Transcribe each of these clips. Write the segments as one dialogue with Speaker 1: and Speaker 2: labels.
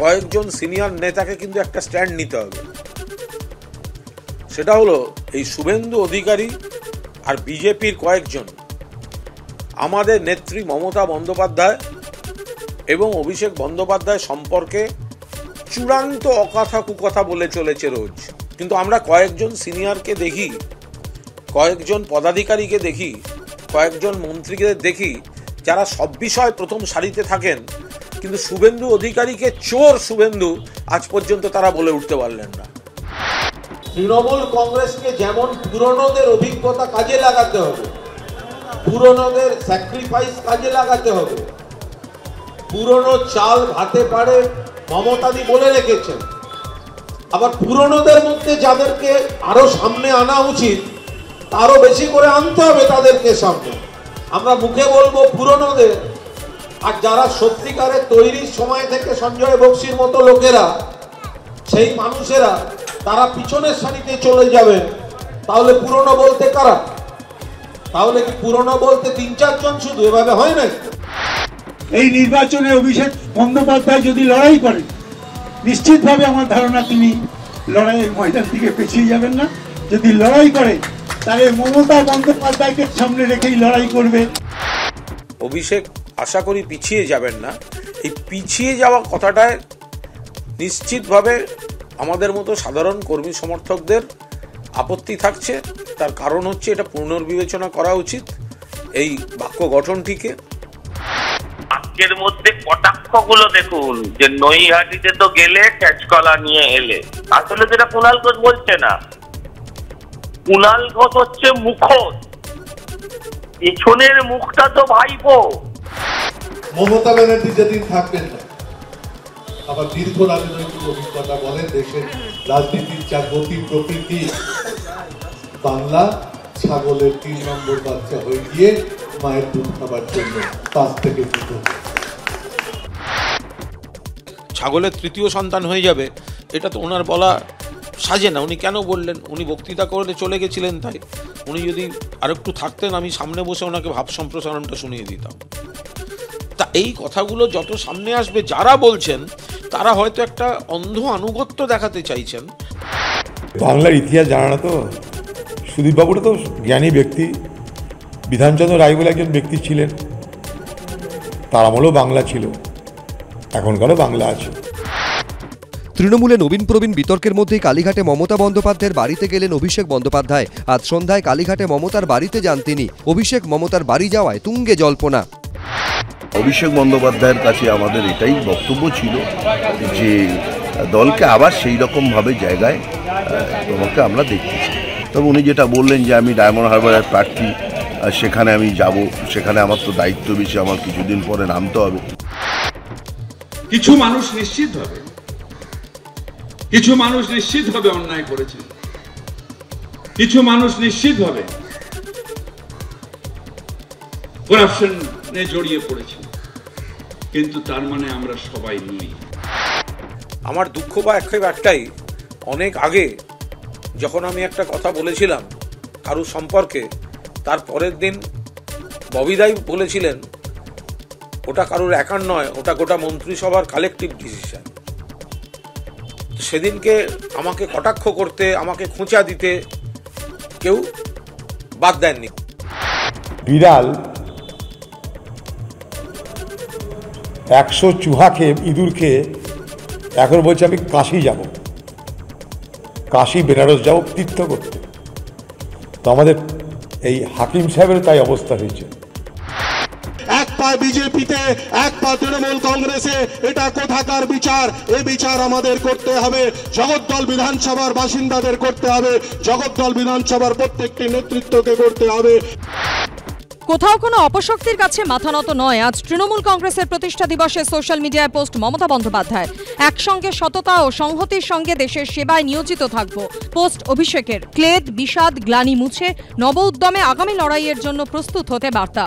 Speaker 1: কয়েকজন সিনিয়র নেতাকে কিন্তু একটা স্ট্যান্ড নিতে হবে। সেটা হলো এই শুভেন্দু অধিকারী আর বিজেপির কয়েকজন আমাদের নেত্রী মমতা বন্দ্যোপাধ্যায় এবং অভিষেক বন্দ্যোপাধ্যায় সম্পর্কে চূড়ান্ত অকথা কুকথা বলে চলেছে রোজ। কিন্তু আমরা কয়েকজন সিনিয়রকে দেখি, কয়েকজন পদাধিকারীকে দেখি, কয়েকজন মন্ত্রীকে দেখি যারা সব বিষয় প্রথম সারিতে থাকেন, কিন্তু শুভেন্দু অধিকারীকে চোর শুভেন্দু আজ পর্যন্ত তারা বলে উঠতে পারলেন না।
Speaker 2: তৃণমূল কংগ্রেসকে যেমন পুরনোদের অভিজ্ঞতা কাজে লাগাতে হবে, পুরনোদের স্যাক্রিফাইস কাজে লাগাতে হবে। পুরনো চাল ভাতে পারে মমতাদি বলে রেখেছেন। আবার পুরনোদের মধ্যে যাদেরকে আরো সামনে আনা উচিত আরো বেশি করে আনতে হবে তাদেরকে সামনে। আমরা মুখে বলবো পুরনোদের, আর যারা সত্যিকারের তৈরির সময় থেকে সঞ্জয় বক্সির মতো লোকেরা, সেই মানুষেরা তারা পিছনের সারিতে চলে যাবেন। তাহলে পুরনো বলতে কারা? তাহলে কি পুরনো বলতে ৩-৪ জন শুধু? এভাবে হয় না।
Speaker 3: এই নির্বাচনে অভিষেক বন্দ্যোপাধ্যায় যদি লড়াই করেন, নিশ্চিতভাবে আমার ধারণা তিনি লড়াইয়ের ময়দান থেকে পিছিয়ে যাবেন না। যদি লড়াই করে তাহলে মমতা বন্দ্যোপাধ্যায়কে সামনে রেখেই লড়াই করবে।
Speaker 1: অভিষেক আশা করি পিছিয়ে যাবেন না। এই পিছিয়ে যাওয়া কথাটায় নিশ্চিতভাবে আমাদের মতো সাধারণ কর্মী সমর্থকদের আপত্তি থাকছে। তার কারণ হচ্ছে এটা পুনর্বিবেচনা করা উচিত এই বাক্য গঠনটিকে।
Speaker 4: বাক্যের মধ্যে কটাক্ষগুলো দেখুন, যে নৈহাটিতে তো গেলে ক্যাচকলা নিয়ে এলে, আসলে যেটা কুণাল ঘোষ বলছে না, কুণাল ঘোষ হচ্ছে মুখোশ, পেছনের মুখটা তো ভাইপো।
Speaker 5: মমতা ব্যানার্জি যেদিন থাকবেন না, আবার দীর্ঘ রাজনৈতিক অভিজ্ঞতা বলেন, দেশের রাজনীতির যা গতি প্রকৃতি, বাংলা ছাগলের ৩ নম্বর বাচ্চা হয়ে গিয়ে মায়ের দুধ খাবার জন্য ৫ থেকে ২
Speaker 1: ছাগলের তৃতীয় সন্তান হয়ে যাবে, এটা তো ওনার বলা সাজে না। উনি কেন বললেন? উনি বক্তৃতা করে চলে গেছিলেন, তাই উনি যদি আরেকটু থাকতেন আমি সামনে বসে ওনাকে ভাব সম্প্রসারণটা শুনিয়ে দিতাম। তা এই কথাগুলো যত সামনে আসবে, যারা বলছেন তারা হয়তো একটা অন্ধ আনুগত্য দেখাতে চাইছেন।
Speaker 6: বাংলার ইতিহাস জানা না তো। সুদীপবাবুটা তো জ্ঞানী ব্যক্তি, বিধানচন্দ্র রায় বলে একজন ব্যক্তি ছিলেন, তার আমলেও বাংলা ছিল, এখনকারও বাংলা আছে।
Speaker 7: তৃণমূলে নবীন প্রবীণ বিতর্কের মধ্যেই কালীঘাটে মমতা বন্দ্যোপাধ্যায়ের বাড়িতে গেলেন অভিষেক বন্দ্যোপাধ্যায়। আজ সন্ধ্যায় কালীঘাটে মমতার বাড়িতে যান তিনি। অভিষেক মমতার বাড়ি যাওয়ায় তুঙ্গে জল্পনা।
Speaker 8: অভিষেক বন্দ্যোপাধ্যায়ের কাছে আমাদের এটাই বক্তব্য ছিল যে দলকে আবার সেই রকমভাবে জায়গায় তোমাকে আমরা দেখতে চাই। তবে উনি যেটা বললেন যে আমি ডায়মন্ড হারবারের প্রার্থী, সেখানে আমি যাব, সেখানে আমার তো দায়িত্ব বেশি, আমার কিছুদিন পরে নামতে হবে।
Speaker 9: কিছু মানুষ নিশ্চিতভাবে অন্যায় করেছে, কিছু মানুষ নিশ্চিতভাবে করাপশনে জড়িয়ে পড়েছে, কিন্তু তার মানে আমরা সবাই নই।
Speaker 1: আমার দুঃখ বা আক্ষেপ একটাই, অনেক আগে যখন আমি একটা কথা বলেছিলাম কারুর সম্পর্কে, তার পরের দিন ববিদাই বলেছিলেন ওটা কারুর একার নয়, ওটা গোটা মন্ত্রিসভার কালেকটিভ ডিসিশন। সেদিনকে আমাকে কটাক্ষ করতে, আমাকে খোঁচা দিতে কেউ বাদ দেননি।
Speaker 6: বিড়াল 100 চুহা খেয়ে, ইঁদুর খেয়ে এখন বলছে আমি কাশি যাব, কাশি বেনারস যাব তীর্থ করতে। তো আমাদের এই হাকিম সাহেবের তাই অবস্থা হয়েছে।
Speaker 10: এক পা বিজেপিতে, এক পা তৃণমূল কংগ্রেসে, এটা কোথাকার বিচার? এই বিচার আমাদের করতে হবে, জগদ্দল বিধানসভার বাসিন্দাদের করতে হবে, জগদ্দল বিধানসভার প্রত্যেকটি নেতৃত্বকে করতে হবে।
Speaker 11: কোথাও কোনো অপশক্তির কাছে মাথা নত নয়। আজ তৃণমূল কংগ্রেসের প্রতিষ্ঠা দিবসে সোশ্যাল মিডিয়ায় পোস্ট মমতা বন্দ্যোপাধ্যায়। একসঙ্গে সততা ও সংহতির সঙ্গে দেশের সেবায় নিয়োজিত থাকব। পোস্ট অভিষেকের। ক্লেদ, বিষাদ, গ্লানি মুছে নব উদ্যমে আগামী লড়াইয়ের জন্য প্রস্তুত হতে বার্তা।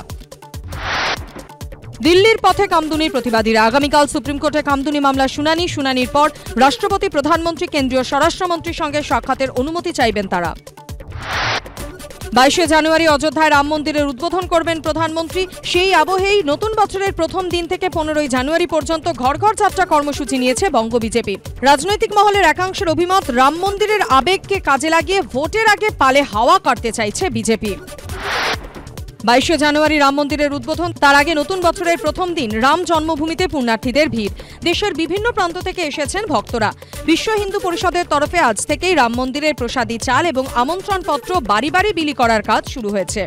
Speaker 11: দিল্লির পথে কামদুনির প্রতিবাদীরা। আগামীকাল সুপ্রিম কোর্টে কামদুনি মামলার শুনানির পর রাষ্ট্রপতি, প্রধানমন্ত্রী, কেন্দ্রীয় স্বরাষ্ট্রমন্ত্রীর সঙ্গে সাক্ষাতের অনুমতি চাইবেন তারা। 22শে জানুয়ারি অযোধ্যায় রাম মন্দিরের উদ্বোধন করবেন প্রধানমন্ত্রী। সেই আবহেই নতুন বছরের প্রথম দিন থেকে 15ই জানুয়ারি পর্যন্ত ঘর ঘর যাত্রা কর্মসূচি নিয়েছে বঙ্গ বিজেপি। রাজনৈতিক মহলের একাংশের অভিমত, রাম মন্দিরের আবেগকে কাজে লাগিয়ে ভোটের আগে পালে হাওয়া কাটতে চাইছে বিজেপি। 22শে জানুয়ারি রাম মন্দিরের উদ্বোধন, তার আগে নতুন বছরের প্রথম দিন রাম জন্মভূমিতে পুণ্যার্থীদের ভিড়। দেশের বিভিন্ন প্রান্ত থেকে এসেছেন ভক্তরা। বিশ্ব হিন্দু পরিষদের তরফে আজ থেকেই রাম মন্দিরের প্রসাদী চাল এবং আমন্ত্রণপত্র বাড়ি বাড়ি বিলি করার কাজ শুরু হয়েছে।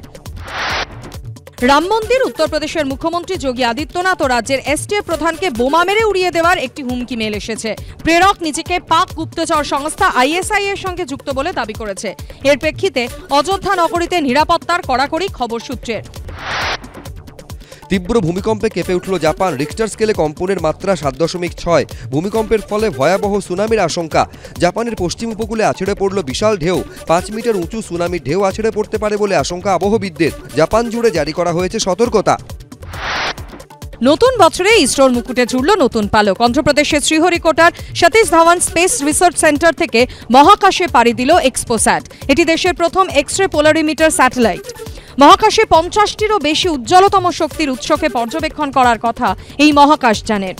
Speaker 11: রাম মন্দির, উত্তরপ্রদেশের মুখ্যমন্ত্রী যোগী আদিত্যনাথ ও রাজ্যের এসটিএফ প্রধানকে বোমা মেরে উড়িয়ে দেওয়ার একটি হুমকি মেল এসেছে। প্রেরক নিজেকে পাক গুপ্তচর সংস্থা আইএসআই এর সঙ্গে যুক্ত বলে দাবি করেছে। এর প্রেক্ষিতে অযোধ্যা নগরীতে নিরাপত্তার কড়াকড়ি খবর সূত্রের।
Speaker 7: তীব্র ভূমিকম্পে কেঁপে উঠল জাপান। রিক্টার স্কেলে কম্পনের মাত্রা 7.6। ভূমিকম্পের ফলে ভয়াবহ সুনামির আশঙ্কা। জাপানের পশ্চিম উপকূলে আছড়ে পড়ল বিশাল ঢেউ। 5 মিটার উঁচু সুনামির ঢেউ আছড়ে পড়তে পারে বলে আশঙ্কা আবহবিদদের। জাপান জুড়ে জারি করা হয়েছে সতর্কতা।
Speaker 11: নতুন বছরে ইসরোর মুকুটে জুড়ল নতুন পালক। অন্ধ্রপ্রদেশের শ্রীহরিকোটার Satish Dhawan space research centre থেকে মহাকাশে পাড়ি দিল এক্সপোস্যাট। এটি দেশের প্রথম এক্স-রে পোলারিমিটার স্যাটেলাইট। মহাকাশে 50টিরও বেশি উজ্জ্বলতম শক্তির উৎসকে পর্যবেক্ষণ করার কথা এই মহাকাশযানের।